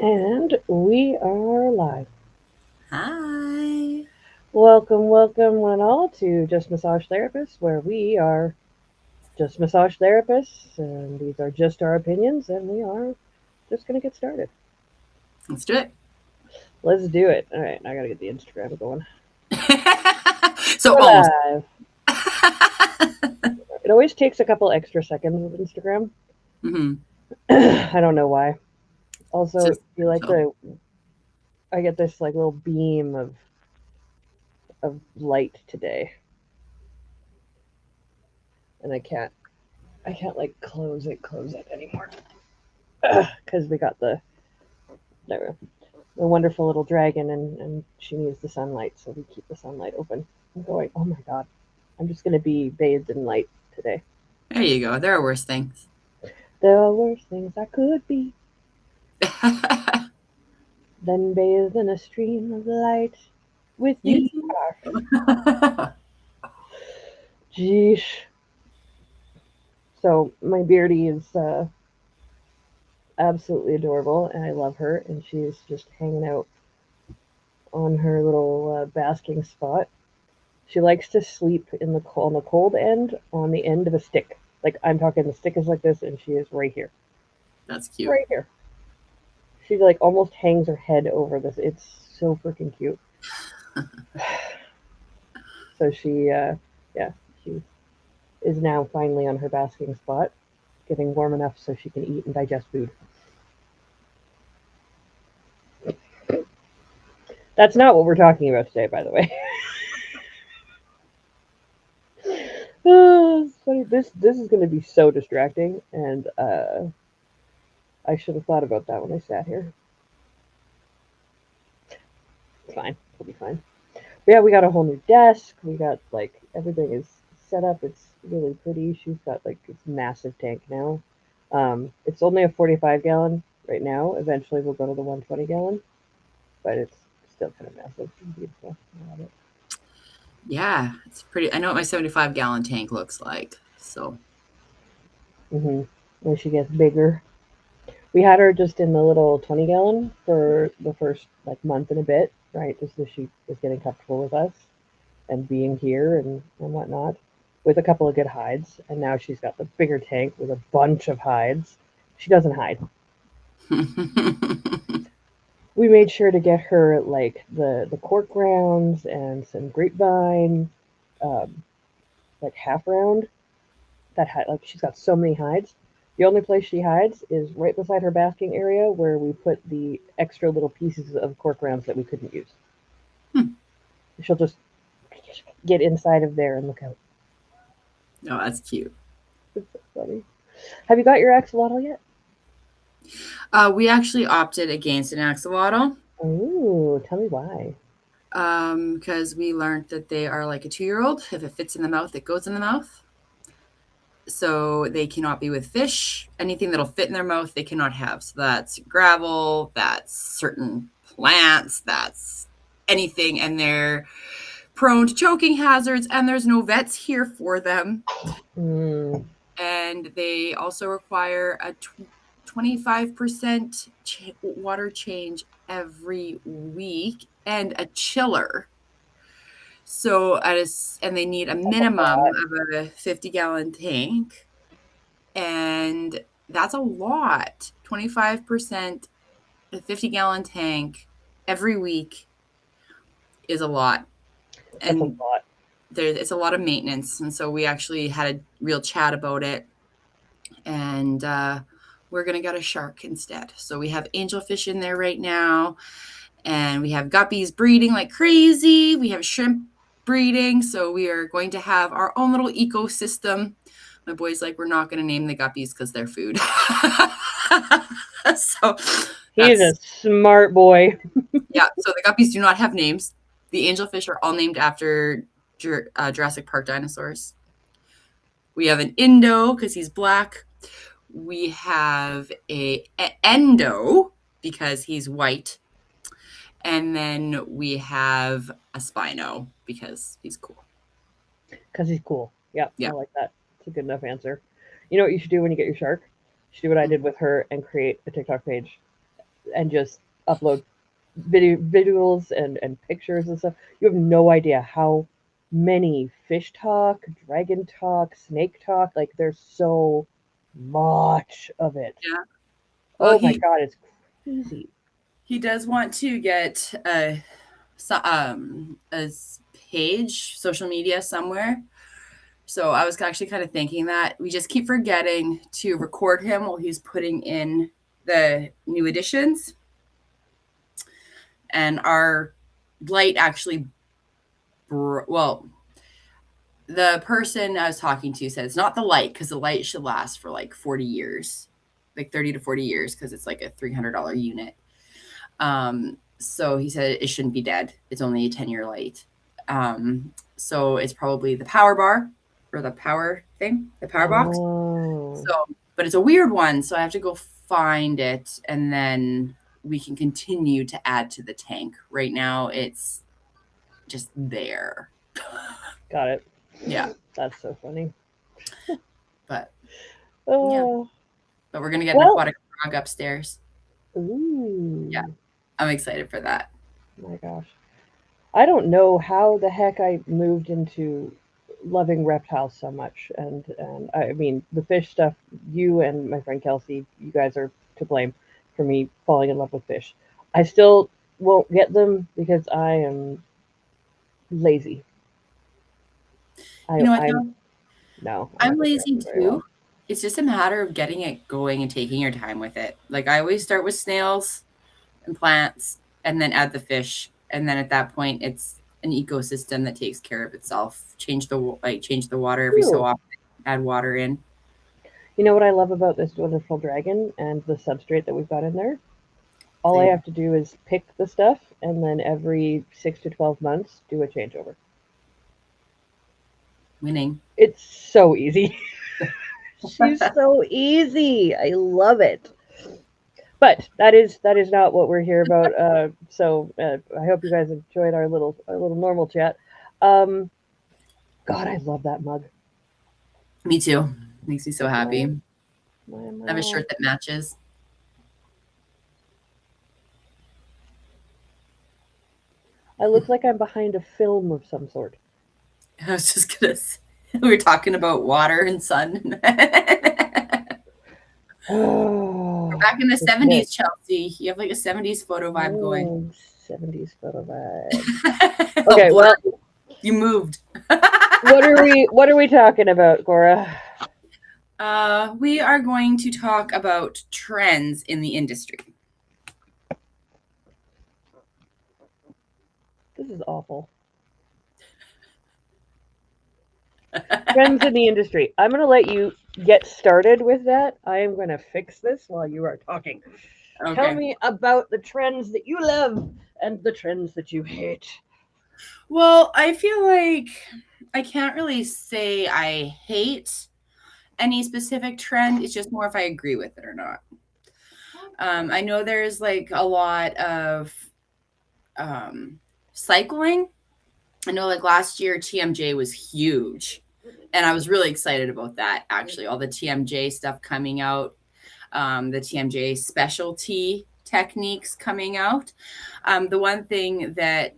And we are live. Hi. Welcome, welcome, one all, to Just Massage Therapists, where we are just massage therapists, and these are just our opinions, and we are just going to get started. Let's do it. Let's do it. All right, I got to get the Instagram going. So We're almost. live. It always takes a couple extra seconds with Instagram. hmm I don't know why. Also, Just you like so. I get this like little beam of light today, and I can't like close it anymore because we got the wonderful little dragon, and she needs the sunlight, so we keep the sunlight open. I'm going, oh my god, I'm just going to be bathed in light today. There you go. There are worse things. There are worse things I could be than bathed in a stream of light with You you. too. Jeesh. So my beardy is absolutely adorable, and I love her, and she's just hanging out on her little basking spot. She likes to sleep on the cold end, on the end of a stick. Like I'm talking, the stick is like this, and she is right here, That's cute. right here. She like almost hangs her head over this. It's so freaking cute. So yeah, she is now finally on her basking spot, getting warm enough so she can eat and digest food. That's not what we're talking about today, by the way. Oh, it's funny. This is going to be so distracting, and I should have thought about that when I sat here. It's fine. It'll be fine. Yeah, we got a whole new desk. We got like everything is set up. It's really pretty. She's got like this massive tank now. It's only a 45 gallon right now. Eventually, we'll go to the 120 gallon, but it's still kind of massive and beautiful. I love it. Yeah, it's pretty. I know what my 75-gallon tank looks like. So, When she gets bigger, we had her just in the little 20 gallon for the first like month and a bit, right? Just as she was getting comfortable with us and being here and whatnot, with a couple of good hides. And now she's got the bigger tank with a bunch of hides. She doesn't hide. We made sure to get her like the cork rounds and some grapevine, um, like half round. That had like she's got so many hides. The only place she hides is right beside her basking area where we put the extra little pieces of cork rounds that we couldn't use. She'll just get inside of there and look out. oh, that's cute. It's so funny. Have you got your axolotl yet? We actually opted against an axolotl Oh, tell me why. because we learned that they are like a 2-year-old. If it fits in the mouth, it goes in the mouth. So they cannot be with fish. Anything that'll fit in their mouth, they cannot have. So that's gravel, that's certain plants, that's anything. And they're prone to choking hazards, and there's no vets here for them. Mm, And they also require a 25% water change every week and a chiller. So and they need a that's a minimum lot. of a 50-gallon tank, and that's a lot. 25%, a 50-gallon tank every week is a lot. That's a And lot. it's a lot of maintenance. And so we actually had a real chat about it. And we're going to get a shark instead. So we have angelfish in there right now. And we have guppies breeding like crazy. We have shrimp breeding. So we are going to have our own little ecosystem. My boy's like, we're not going to name the guppies because they're food. So He's a that's, smart boy. yeah. So the guppies do not have names. The angelfish are all named after Jurassic Park dinosaurs. We have an Indo because he's black. We have a Endo because he's white. And then we have a Spino because he's cool. Because he's cool. Yep, I Yeah. like that. It's a good enough answer. You know what you should do when you get your shark? You should do what I did with her and create a TikTok page and just upload visuals and pictures and stuff. You have no idea how many fish talk, dragon talk, snake talk. Like there's so much of it. Yeah. Well, Oh my god, it's crazy. he does want to get a page, social media somewhere. So I was actually kind of thinking that we just keep forgetting to record him while he's putting in the new additions. And our light actually, well, the person I was talking to said it's not the light because the light should last for like 40 years, like 30 to 40 years because it's like a $300 unit. So he said it shouldn't be dead. It's only a 10-year light. So it's probably the power bar or the power thing, the power box. Oh, So, but it's a weird one. So I have to go find it and then we can continue to add to the tank. Right now it's just there. got it. Yeah. That's so funny. But yeah. Oh, But we're going to get an well, aquatic frog upstairs. Yeah. ooh, I'm excited for that. my gosh. I don't know how the heck I moved into loving reptiles so much. And I mean, the fish stuff, you and my friend Kelsey, you guys are to blame for me falling in love with fish. I still won't get them because I am lazy. You know what, I'm though? no, I'm not I'm gonna get lazy them very well. too. It's just a matter of getting it going and taking your time with it. Like I always start with snails and plants and then add the fish. And then at that point, it's an ecosystem that takes care of itself. Change the water every so True. often, add water in. You know what I love about this wonderful dragon and the substrate that we've got in there? All I They have to do is pick the stuff and then every 6 to 12 months do a changeover. winning. It's so easy. She's so easy. I love it. But that is not what we're here about. I hope you guys enjoyed our little normal chat. Um, God, I love that mug. Me too. Makes me so It's happy. my I have a mug. shirt that matches. I look like I'm behind a film of some sort. I was just gonna say, we were talking about water and sun. We're Oh, back in the this Nick. 70s, Chelsea. You have like a 70s photo vibe going. Oh, 70s photo vibe. Oh, Okay, blur. well, You moved. what are we talking about, Cora? We are going to talk about trends in the industry. This is awful. Trends in the industry. I'm going to let you get started with that. I am going to fix this while you are talking. Tell Okay. me about the trends that you love and the trends that you hate. Well, I feel like I can't really say I hate any specific trend. It's just more if I agree with it or not. I know there's like a lot of cycling. I know like last year TMJ was huge. And I was really excited about that, actually. All the TMJ stuff coming out, the TMJ specialty techniques coming out. The one thing that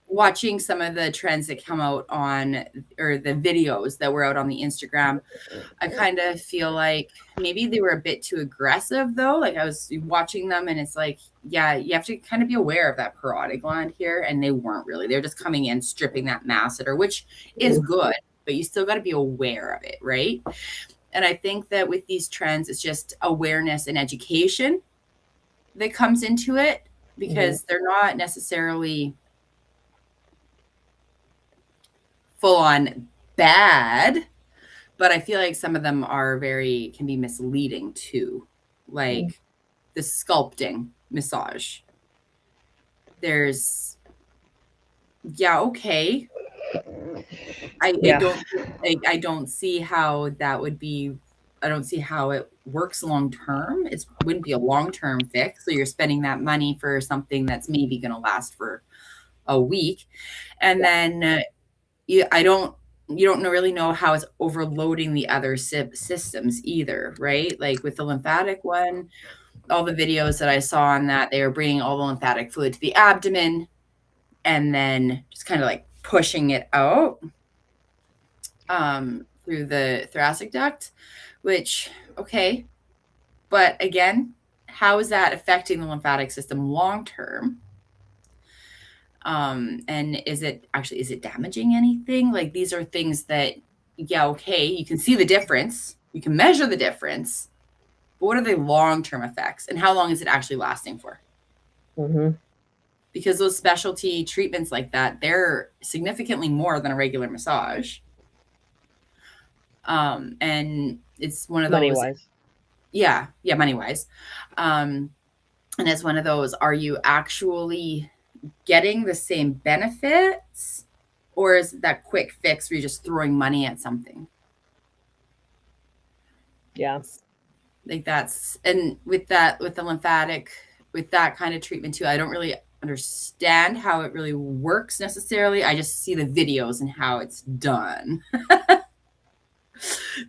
watching some of the trends that come out on, or the videos that were out on the Instagram, I kind of feel like maybe they were a bit too aggressive though. Like I was watching them and it's like, yeah, you have to kind of be aware of that parotid gland here. And they weren't really, they're just coming in, stripping that masseter, which is good, but you still got to be aware of it. Right. And I think that with these trends, it's just awareness and education that comes into it because they're not necessarily full on bad, but I feel like some of them are can be misleading too. Like the sculpting massage. There's, yeah, okay. Yeah. I don't see how that would be. I don't see how it works long term. It wouldn't be a long term fix. So you're spending that money for something that's maybe going to last for a week, and then I don't. You don't really know how it's overloading the other systems either, right? Like with the lymphatic one, all the videos that I saw on that, they were bringing all the lymphatic fluid to the abdomen and then just kind of like pushing it out through the thoracic duct, which, okay. But again, how is that affecting the lymphatic system long term? And is it damaging anything? Like, these are things that, yeah, okay, you can see the difference, you can measure the difference, but what are the long-term effects and how long is it actually lasting for? Mm-hmm. Because those specialty treatments like that, they're significantly more than a regular massage. And it's one of Money those, wise. yeah, money wise. And it's one of those, are you actually getting the same benefits, or is it that quick fix where you're just throwing money at something? Yeah. Like, that's, and with that, with the lymphatic, with that kind of treatment too, I don't really understand how it really works necessarily. I just see the videos and how it's done.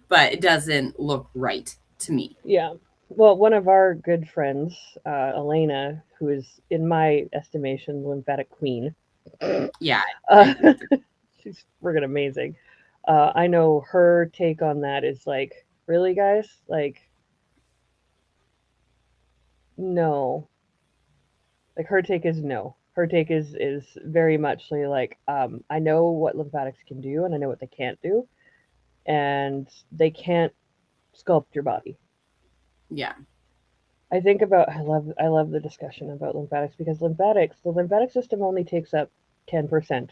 But it doesn't look right to me. Yeah. Well, one of our good friends, Elena, who is, in my estimation, the lymphatic queen, Yeah, I uh, agree with her. she's friggin' amazing. I know her take on that is like, really, guys? Like, no. Like, her take is no. Her take is very much like, I know what lymphatics can do, and I know what they can't do, and they can't sculpt your body. Yeah. I think about I love the discussion about lymphatics because the lymphatic system only takes up 10%.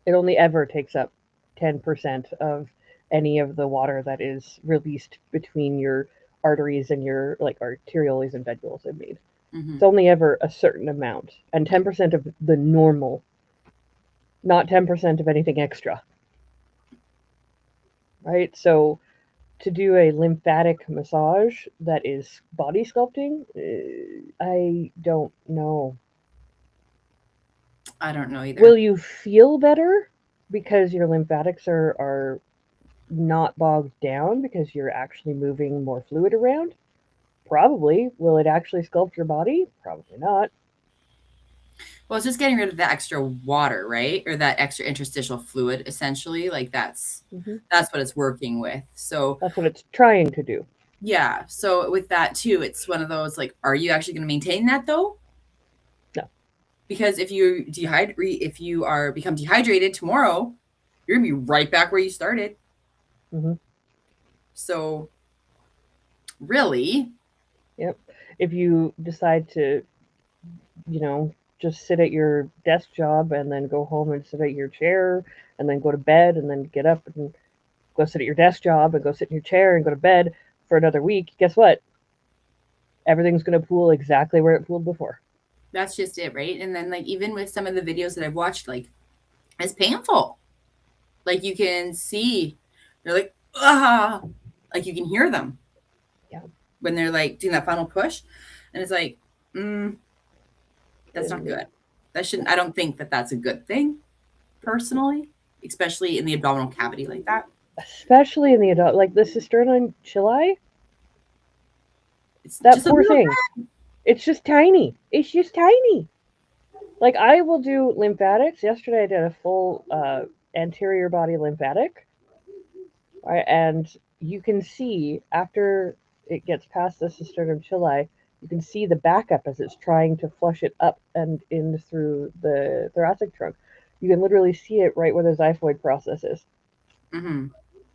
It only ever takes up 10% of any of the water that is released between your arteries and your like arterioles and venules, I mean. Mm-hmm. It's only ever a certain amount and 10% of the normal, not 10% of anything extra. Right? So to do a lymphatic massage that is body sculpting, I don't know. I don't know Will either. you feel better because your lymphatics are not bogged down because you're actually moving more fluid around? Probably. Will it actually sculpt your body? Probably not. Well, it's just getting rid of the extra water, right? Or that extra interstitial fluid, essentially. Like, Hmm. that's what it's working with. So That's what it's trying to do. yeah. So with that too, it's one of those, like, are you actually going to maintain that though? No. Because if you are become dehydrated tomorrow, you're gonna be right back where you started. Hmm. So really, Yep. If you decide to, just sit at your desk job and then go home and sit at your chair and then go to bed and then get up and go sit at your desk job and go sit in your chair and go to bed for another week, guess what? Everything's going to pool exactly where it pooled before. that's just it, right? And then, like, even with some of the videos that I've watched, like, it's painful. Like, you can see they're like, ah, like you can hear them Yeah. when they're like doing that final push, and it's like, that's not And good. That shouldn't. I don't think that that's a good thing, personally, especially in the abdominal cavity like that. especially in the adult, like the cisterna chili, It's that just a poor little. thing. It's just tiny. It's just tiny. Like I will do lymphatics. Yesterday I did a full anterior body lymphatic, right? And you can see after it gets past the cisternum chili, you can see the backup as it's trying to flush it up and in through the thoracic trunk. You can literally see it right where the xiphoid process is. Mm-hmm.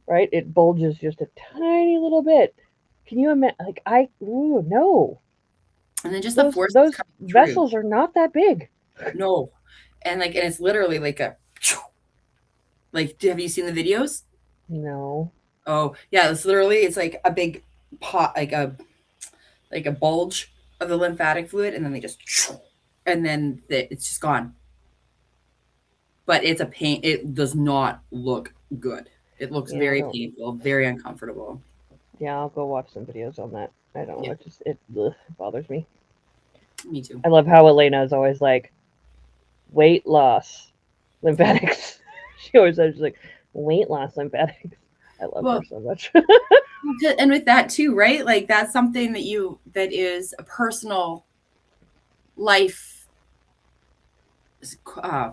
Right? It bulges just a tiny little bit. Can you imagine? Like no, And then just the forces those coming through. vessels are not that big. No, and like, and it's literally like a, like, have you seen the videos? No. Oh yeah, it's like a big pot, like a bulge of the lymphatic fluid, and then they just, and then it's just gone. But it's a pain. It does not look good. It looks Yeah, I very don't. painful, very uncomfortable. Yeah, I'll go watch some videos on that. I don't know. Yeah, It bothers me. me too. I love how Elena is always like weight loss lymphatics. She always says she's like weight loss lymphatics. I love her Well, so much. And with that too, right? Like that's something that is a personal life uh,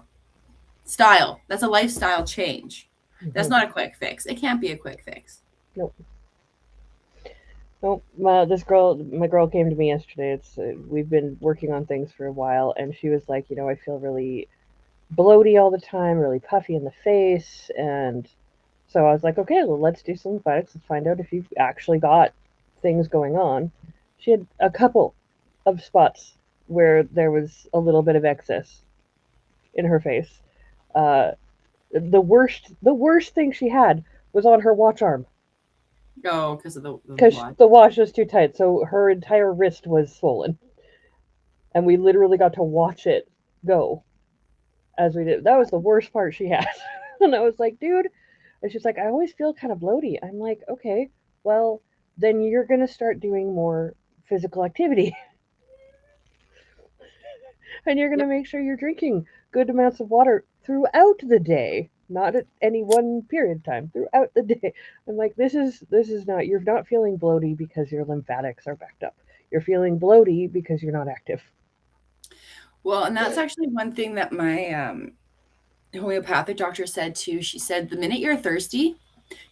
style. That's a lifestyle change. That's Hmm. not a quick fix. It can't be a quick fix. Nope. Nope. My girl came to me yesterday. We've been working on things for a while, and she was like, I feel really bloaty all the time, really puffy in the face, and so I was like, okay, well, let's do some lymphatics. Let's find out if you've actually got things going on. She had a couple of spots where there was a little bit of excess in her face. Uh, the worst thing she had was on her watch arm Oh, because of the because watch. the watch was too tight, so her entire wrist was swollen, and we literally got to watch it go as we did. That was the worst part she had, and I was like, dude. And she's like, I always feel kind of bloaty. I'm like, okay, well, then you're gonna start doing more physical activity, and you're gonna Yep. make sure you're drinking good amounts of water throughout the day, not at any one period of time, throughout the day. I'm like, this is not. You're not feeling bloaty because your lymphatics are backed up. You're feeling bloaty because you're not active. Well, and that's actually one thing that my homeopathic doctor said too. She said the minute you're thirsty,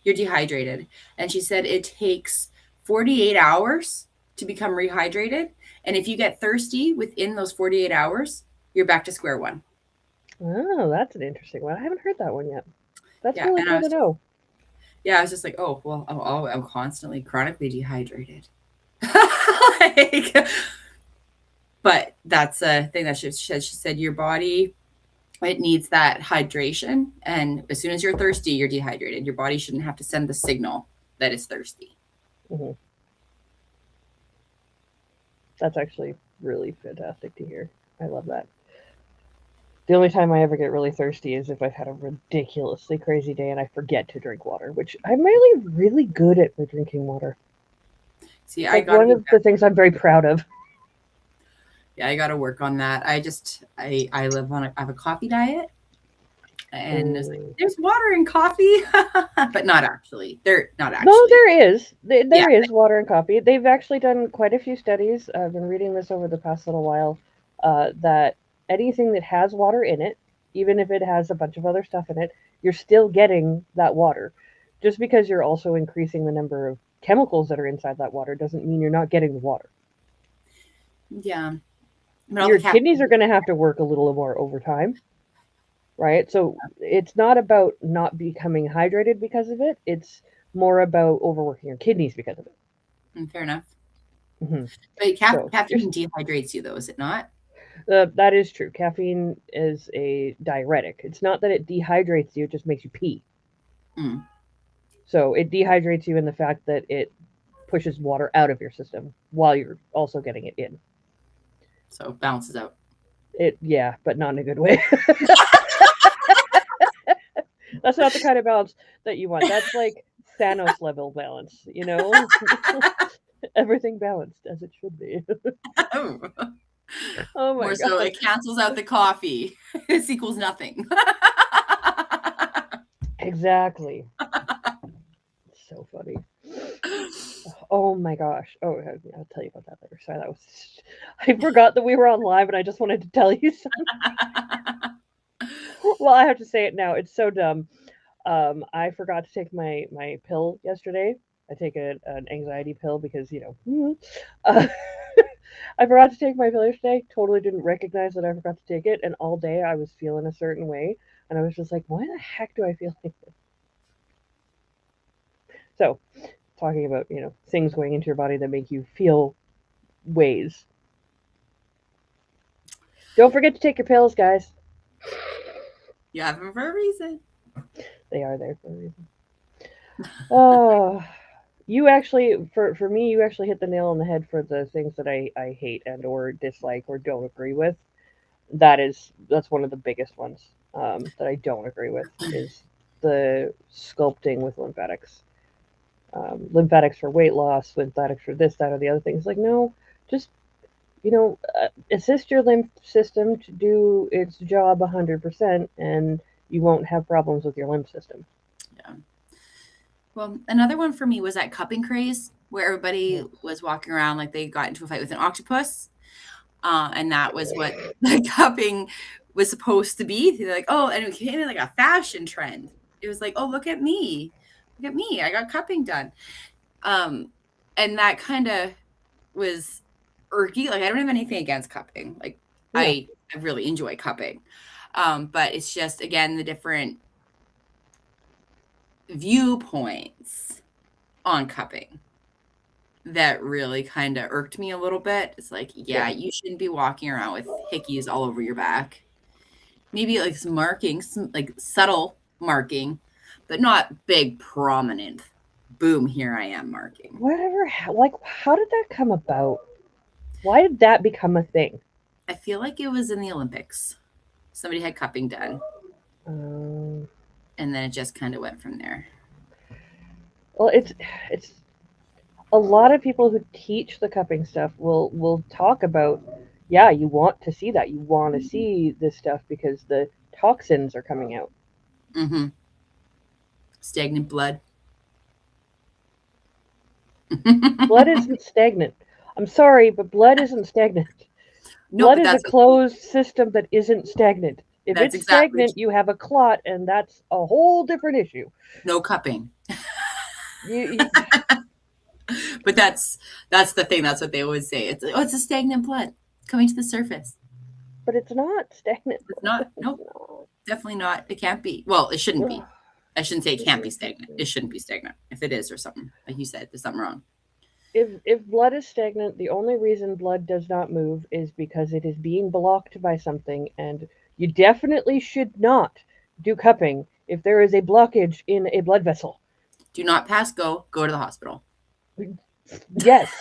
you're dehydrated. And she said it takes 48 hours to become rehydrated. And if you get thirsty within those 48 hours, you're back to square one. Oh, that's an interesting one. I haven't heard that one yet. That's Yeah. really And I cool was to just, know. yeah, I was just like, oh, well, I'm constantly chronically dehydrated. Like, but that's a thing that she said your body, it needs that hydration. And as soon as you're thirsty, you're dehydrated. Your body shouldn't have to send the signal that it's thirsty. Hmm. That's actually really fantastic to hear. I love that. The only time I ever get really thirsty is if I've had a ridiculously crazy day and I forget to drink water, which I'm really, really good at for drinking water. See, It's I like got to one be of the things I'm very proud of. Yeah, I got to work on that. I live on I have a coffee diet, and it's like Mm. there's water in coffee, but not actually. They're not No, actually. there is. Yeah. There is water in coffee. They've actually done quite a few studies. I've been reading this over the past little while. That anything that has water in it, even if it has a bunch of other stuff in it, you're still getting that water. Just because you're also increasing the number of chemicals that are inside that water doesn't mean you're not getting the water. Yeah. But all the Your kidneys are caffeine. going to have to work a little more over time, right? So it's not about not becoming hydrated because of it. It's more about overworking your kidneys because of it. Fair enough. Hmm. But So caffeine dehydrates you, though, is it not? that is true. Caffeine is a diuretic. It's not that it dehydrates you; it just makes you pee. Mm. So it dehydrates you in the fact that it pushes water out of your system while you're also getting it in. So balances out. It yeah, but not in a good way. That's not the kind of balance that you want. That's like Thanos level balance. Everything balanced as it should be. Oh my More so, god. it cancels out the coffee. This equals nothing. Exactly. So funny. Oh my gosh. Oh, I'll tell you about that later. Sorry, that was. I forgot that we were on live, and I just wanted to tell you something. Well, I have to say it now. It's so dumb. I forgot to take my pill yesterday. I take an anxiety pill because uh, I forgot to take my pill yesterday. Totally didn't recognize that I forgot to take it, and all day I was feeling a certain way, and I was just like, why the heck do I feel like this? So, talking about things going into your body that make you feel ways. Don't forget to take your pills, guys. You have them for a reason. They are there for a reason. Oh, you actually, for me, you actually hit the nail on the head for the things that I hate and or dislike or don't agree with. That's one of the biggest ones that I don't agree with is the sculpting with lymphatics. Lymphatics for weight loss, lymphatics for this, that, or the other things. Like, no, just assist your lymph system to do its job 100%, and you won't have problems with your lymph system. Yeah. Well, another one for me was that cupping craze where everybody Yes. was walking around like they got into a fight with an octopus. And that was what the cupping was supposed to be. They're like, oh, and it became like a fashion trend. It was like, oh, look at me. Look at me. I got cupping done. Um, and that kind of was irky. Like, I don't have anything against cupping. Like, Yeah. I really enjoy cupping. But it's just, again, the different viewpoints on cupping that really kind of irked me a little bit. It's like, yeah, Yeah. you shouldn't be walking around with hickeys all over your back. Maybe like some marking, some like subtle marking, but not big, prominent. Boom, here I am marking. Whatever. Like, how did that come about? Why did that become a thing? I feel like it was in the Olympics. Somebody had cupping done, Um, and then it just kind of went from there. well, it's a lot of people who teach the cupping stuff will talk about, yeah, you want to see that, you want to see this stuff because the toxins are coming out. Mm-hmm. Stagnant blood. Blood isn't stagnant. I'm sorry, but blood isn't stagnant. No, Blood but is a closed system that isn't stagnant. If that's it's exactly stagnant, you have a clot, and that's a whole different issue. no cupping. You, But that's the thing. That's what they always say. It's like, oh, it's a stagnant blood coming to the surface. but it's not stagnant. It's not. It's Nope, definitely not. It can't be. Well, it shouldn't not. be. I shouldn't say it can't be stagnant. It shouldn't be stagnant. If it is, or something like you said, there's something wrong. If blood is stagnant, the only reason blood does not move is because it is being blocked by something, and you definitely should not do cupping if there is a blockage in a blood vessel. Do not pass go. Go to the hospital. Yes.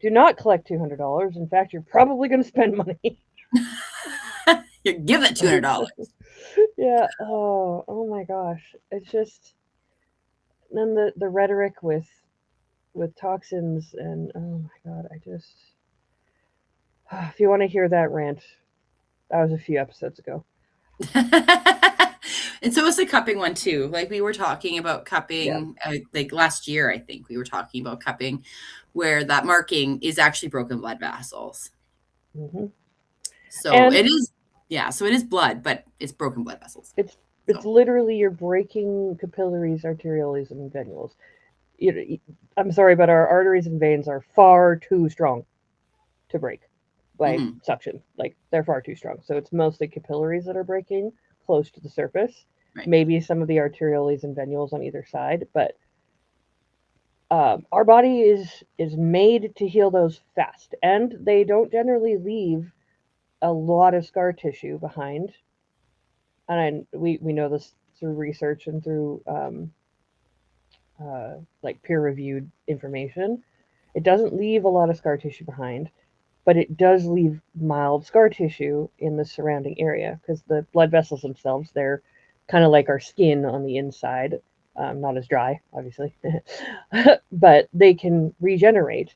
Do not collect $200. In fact, you're probably going to spend money. You give it $200. Yeah. Oh my gosh. It's just then the rhetoric with toxins and oh my god, I just if you want to hear that rant, that was a few episodes ago. And so was the cupping one too. Like we were talking about Yeah. cupping, like last year, I think we were talking about cupping, where that marking is actually broken blood vessels. Hmm. So And it is, yeah. So it is blood, but it's broken blood vessels. it's So literally you're breaking capillaries, arterioles, and venules. I'm sorry, but our arteries and veins are far too strong to break by mhm, suction. Like they're far too strong. So it's mostly capillaries that are breaking close to the surface. right. Maybe some of the arterioles and venules on either side, but our body is made to heal those fast, and they don't generally leave a lot of scar tissue behind. And we know this through research and through like peer reviewed information. It doesn't leave a lot of scar tissue behind, but it does leave mild scar tissue in the surrounding area because the blood vessels themselves, they're kind of like our skin on the inside, not as dry, obviously, but they can regenerate.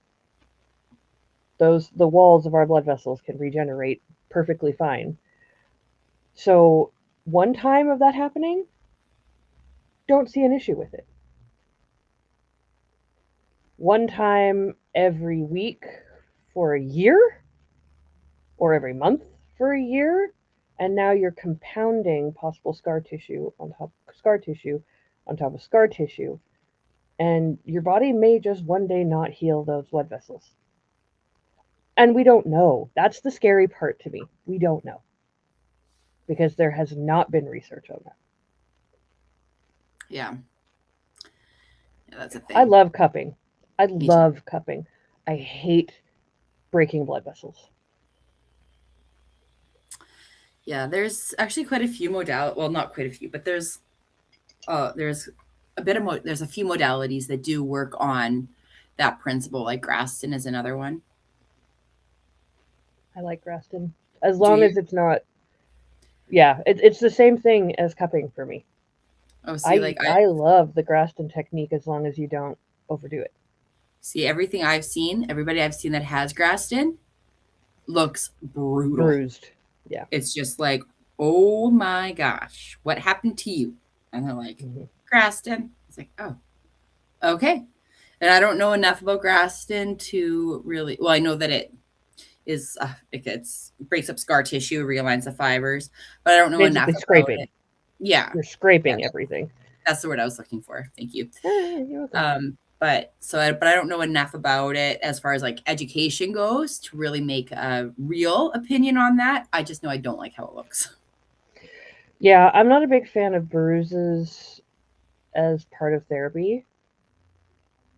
The walls of our blood vessels can regenerate perfectly fine. So one time of that happening, don't see an issue with it. One time every week for a year, or every month for a year, and now you're compounding possible scar tissue on top of scar tissue, and your body may just one day not heal those blood vessels. And we don't know. That's the scary part to me. We don't know because there has not been research on that. Yeah, yeah, that's a I thing. love cupping. I Me too. love cupping. I hate breaking blood vessels. Yeah, there's actually quite a few modal. Well, not quite a few, but there's a bit of there's a few modalities that do work on that principle. Like Graston is another one. I like Graston. As Do long you? as it's not, yeah, it's the same thing as cupping for me. Oh, see, I like I I love the Graston technique as long as you don't overdo it. see everything I've seen. Everybody I've seen that has Graston looks brutal. Bruised. Yeah. It's just like, oh my gosh, what happened to you? And they're like, Hmm. Graston. It's like, oh, okay. And I don't know enough about Graston to really, well, I know that it is, it breaks up scar tissue, realigns the fibers, but I don't know enough Basically about scraping. it. Yeah. You're Yeah. scraping everything. That's the word I was looking for. Thank you. You're welcome. But I don't know enough about it as far as like education goes to really make a real opinion on that. I just know I don't like how it looks. Yeah, I'm not a big fan of bruises as part of therapy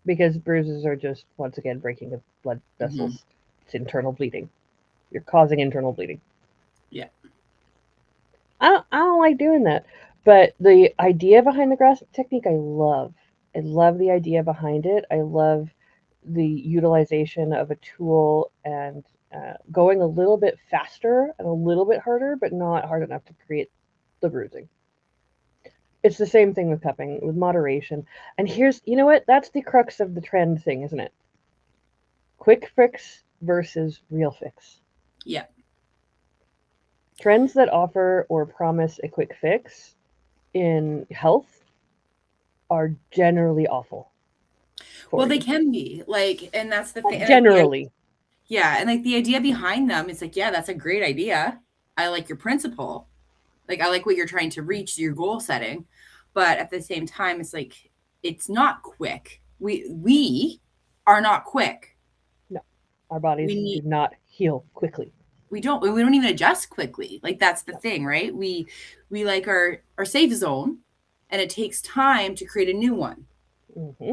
because bruises are just once again breaking of blood Mm-hmm. vessels. It's internal bleeding. You're causing internal bleeding. Yeah. I don't like doing that. But the idea behind the grass technique, I love. I love the idea behind it. I love the utilization of a tool and going a little bit faster and a little bit harder, but not hard enough to create the bruising. It's the same thing with cupping, with moderation. And here's, you know what? That's the crux of the trend thing, isn't it? Quick fix versus real fix. Yeah. Trends that offer or promise a quick fix in health are generally awful Well, for they you. can be like, and that's the thing. And like Generally. yeah, and like the idea behind them is like, yeah, that's a great idea. I like your principle. Like I like what you're trying to reach, your goal setting, but at the same time, it's like it's not quick. We are not quick. No, our We bodies do need not heal quickly. we don't even adjust quickly. Like that's the thing, right? We like our safe zone, and it takes time to create a new one. Mm-hmm.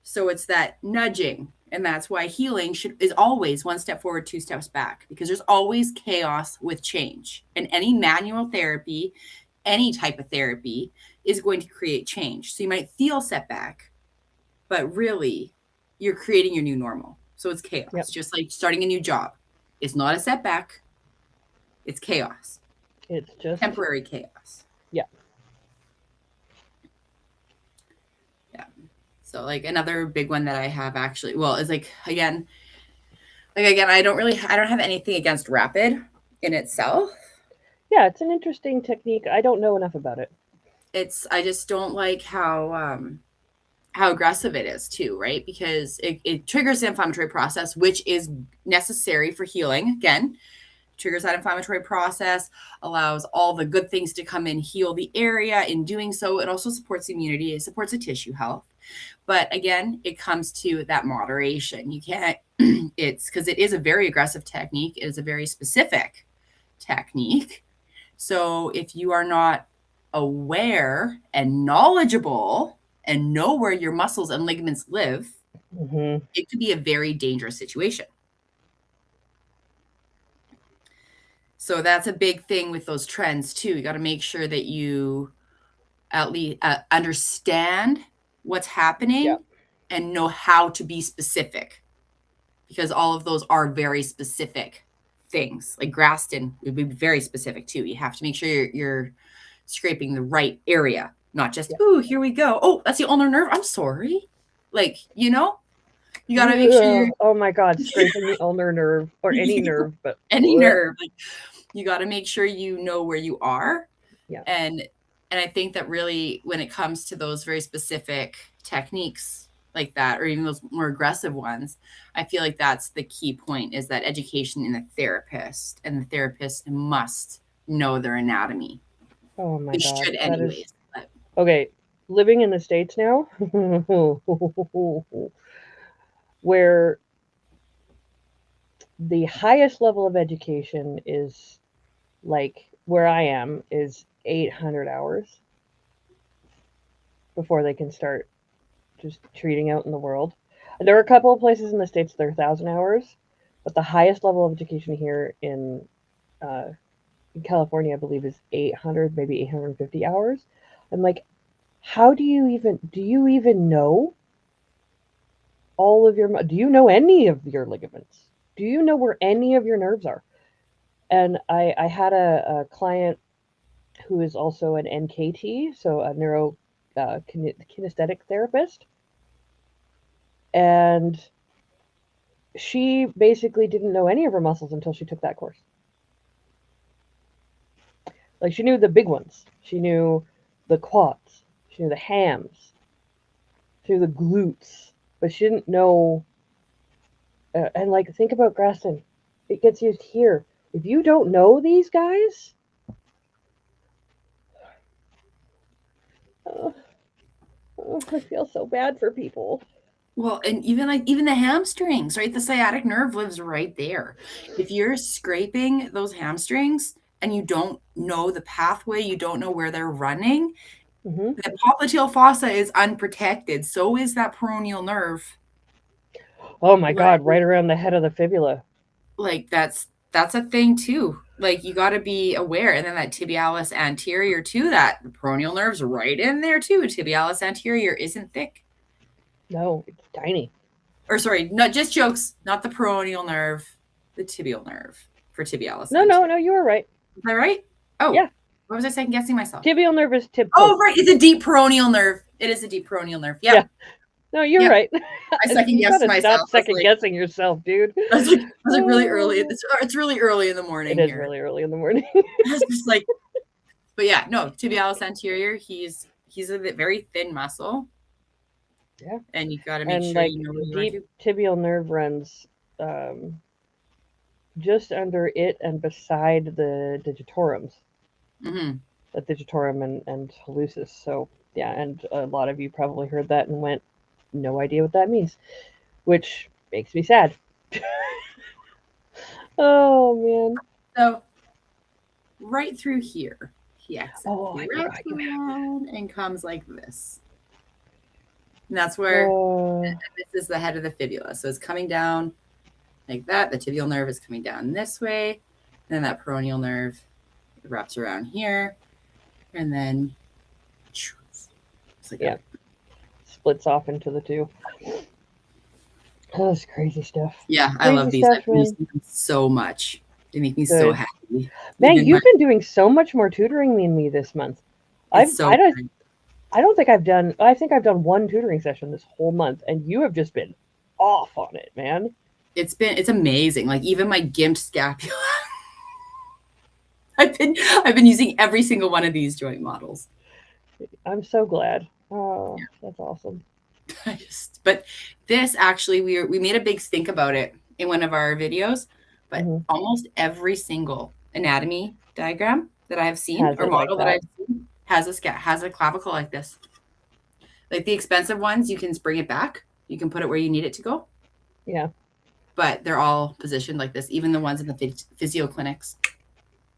So it's that nudging, and that's why healing is always one step forward, two steps back, because there's always chaos with change. And any manual therapy, any type of therapy is going to create change. So you might feel setback, but really you're creating your new normal. So it's chaos, Yep. just like starting a new job. It's not a setback, it's chaos, It's just, temporary chaos. yeah. Yeah. So like another big one that I have actually, well, is like again, I don't have anything against rapid in itself. Yeah, it's an interesting technique. I don't know enough about it. It's I just don't like how aggressive it is too, right? Because it triggers the inflammatory process, which is necessary for healing. Again, triggers that inflammatory process, allows all the good things to come in, heal the area. In doing so, it also supports immunity, it supports the tissue health. But again, it comes to that moderation. You can't, it's because it is a very aggressive technique, it is a very specific technique. So if you are not aware and knowledgeable and know where your muscles and ligaments live, Mm-hmm. it could be a very dangerous situation. So that's a big thing with those trends too. You got to make sure that you at least understand what's Yeah. happening and know how to be specific, because all of those are very specific things. Like Graston would be very specific too. You have to make sure you're scraping the right area, not just, Yeah. ooh, here we go. Oh, that's the ulnar nerve. I'm sorry. Like, you got to make sure you're Ugh, oh my God, scraping the ulnar nerve or any nerve, but any ugh. nerve. Like, you got to make sure you know where you are. Yeah. And I think that really when it comes to those very specific techniques like that, or even those more aggressive ones, I feel like that's the key point, is that education in the therapist, and the therapist must know their anatomy. Oh my They God, should that is anyways. But okay. Living in the States now, where the highest level of education is like where I am is 800 hours before they can start just treating out in the world. There are a couple of places in the States that are 1,000 hours, but the highest level of education here uh, in California, I believe, is 800, maybe 850 hours. I'm like, how do you even know all of your, do you know any of your ligaments? Do you know where any of your nerves are? And I had a client who is also an NKT, so a neuro kinesthetic therapist, and she basically didn't know any of her muscles until she took that course. Like she knew the big ones. She knew the quads. She knew the hams. She knew the glutes, but she didn't know. And like, think about Graston. It gets used here. If you don't know these guys, oh, I feel so bad for people. Well, and even the hamstrings, right? The sciatic nerve lives right there. If you're scraping those hamstrings and you don't know the pathway, you don't know where they're running, Mm-hmm. the popliteal fossa is unprotected. So is that peroneal nerve. Oh my Like, God! Right around the head of the fibula. like that's a thing too. Like you got to be aware. And then that tibialis anterior too, that peroneal nerve's right in there too. Tibialis anterior isn't thick. No, it's tiny. Or sorry, not just jokes, not the peroneal nerve, the tibial nerve for tibialis No, no, anterior. no. You were right. Is that right? Oh, Yeah, what was I second guessing myself? tibial nerve is tib Oh, post. right. It's a deep peroneal nerve. It is a deep peroneal nerve. Yeah. Yep. No, you're Yep. right. I second You guessed gotta stop myself. I was second like, guessing yourself, dude. I was like really early. It's really early in the morning It is here. really early in the morning. I was just like, but yeah, no, tibialis anterior, he's a very thin muscle. Yeah. And you got to make And sure like you know what you want deep to. tibial nerve runs just under it and beside the digitorums. Mm-hmm. The digitorum and hallucis. So yeah, and a lot of you probably heard that and went, no idea what that means, which makes me sad. Oh man. So right through here, he exits. Oh, He I wraps forgot you have. around and comes like this. And that's where this is the head of the fibula. So it's coming down like that. The tibial nerve is coming down this way. And then that peroneal nerve wraps around here. And then it's like yeah, splits off into the two. Oh, that's crazy stuff. Yeah, I Crazy love these. stuff, I've been man. using them so much. They make me so Good. happy. Man, Even you've been doing so much more tutoring than me this month. it's so good. I don't think I've done. I think I've done one tutoring session this whole month, and you have just been off on it, man. It's amazing. Like even my gimped scapula. I've been using every single one of these joint models. I'm so glad. Oh, yeah. That's awesome. But this actually, we made a big stink about it in one of our videos. But almost every single anatomy diagram that I have seen or model that I've seen has a clavicle like this. Like the expensive ones, you can bring it back. You can put it where you need it to go. Yeah. But they're all positioned like this, even the ones in the physio clinics.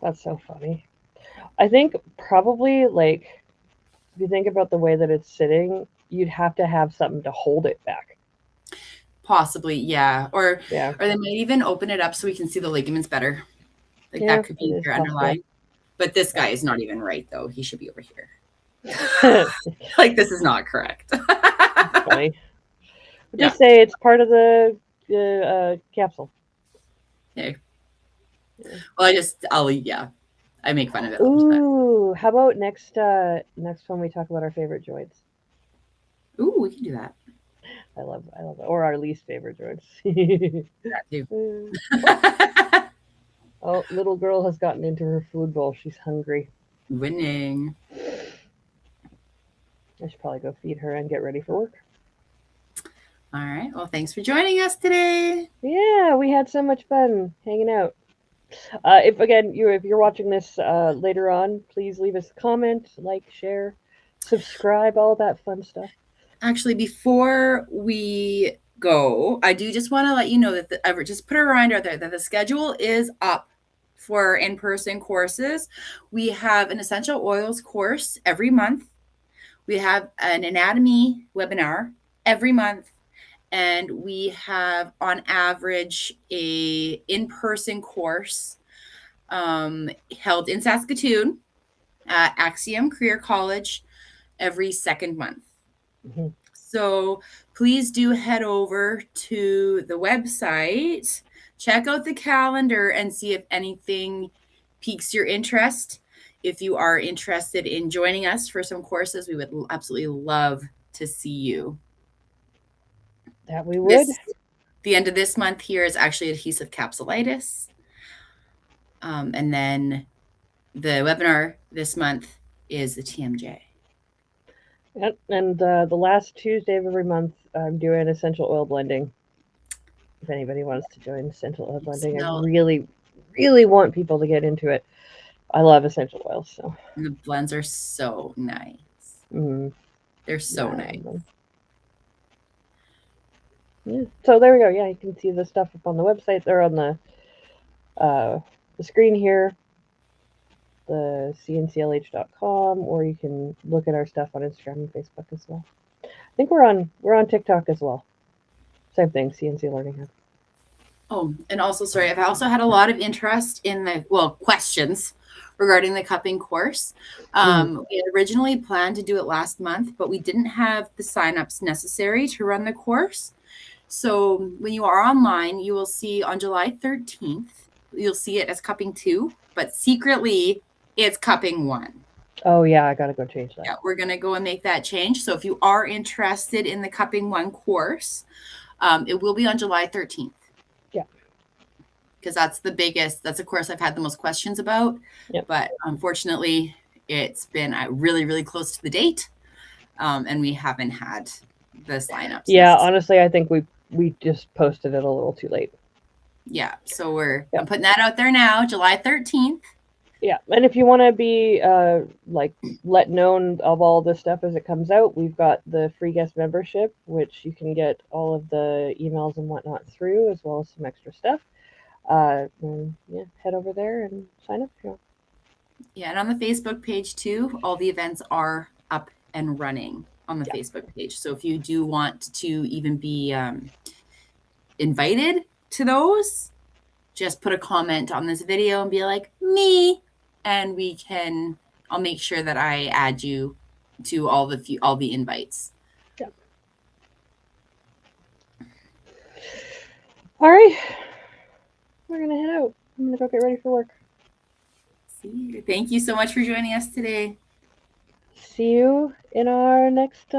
That's so funny. I think probably like if you think about the way that it's sitting, you'd have to have something to hold it back. Possibly, yeah. Or they might even open it up so we can see the ligaments better. Like that could be your underlying. But this guy is not even right though. He should be over here. Like this is not correct. Funny. Just say it's part of the capsule. Okay. Well, I make fun of it. Ooh, how about next when we talk about our favorite joints? Ooh, we can do that. I love it. Or our least favorite joints. That too. Oh, little girl has gotten into her food bowl. She's hungry. Winning. I should probably go feed her and get ready for work. All right. Well, thanks for joining us today. Yeah, we had so much fun hanging out. If you're watching this later on, please leave us a comment, like, share, subscribe, all that fun stuff. Actually, before we go, I do just want to let you know that just put a reminder out there that the schedule is up for in-person courses. We have an essential oils course every month. We have an anatomy webinar every month. And we have, on average, a in-person course held in Saskatoon at Axiom Career College every second month. Mm-hmm. So please do head over to the website, check out the calendar, and see if anything piques your interest. If you are interested in joining us for some courses, we would absolutely love to see you. That we would. The end of this month here is actually adhesive capsulitis. And then the webinar this month is the TMJ. Yep. And the last Tuesday of every month, I'm doing essential oil blending. If anybody wants to join essential oil It blending, I smells. really, really want people to get into it. I love essential oils, so. The blends are so nice. Mm, They're so yeah, I nice. love them. Yeah. So there we go. Yeah, you can see the stuff up on the website. They're on uh, the screen here, the cnclh.com, or you can look at our stuff on Instagram and Facebook as well. I think we're on TikTok as well. Same thing, CNC Learning Hub. Oh, and also, sorry, I've also had a lot of interest in questions regarding the cupping course. Mm. We had originally planned to do it last month, but we didn't have the signups necessary to run the course. So when you are online, you will see on July 13th, you'll see it as cupping 2, but secretly it's cupping 1. Oh yeah, I gotta go change that. Yeah, we're going to go and make that change. So if you are interested in the cupping 1 course, it will be on July 13th. Yeah. Because that's the biggest, that's a course I've had the most questions about. Yep. But unfortunately, it's been really, really close to the date. And we haven't had the signups Yeah, necessary. honestly, I think we just posted it a little too late. Yeah. So I'm Yep. putting that out there now, July 13th. Yeah, and if you want to be like let known of all this stuff as it comes out, we've got the free guest membership, which you can get all of the emails and whatnot through, as well as some extra stuff. And yeah, head over there and sign up if you want. Yeah. And on the Facebook page too, all the events are up and running on the Yeah. Facebook page. So if you do want to even be invited to those, just put a comment on this video and be like, me, and I'll make sure that I add you to all the invites. Yeah. All right, we're gonna head out. I'm gonna go get ready for work. See, thank you so much for joining us today. See you in our next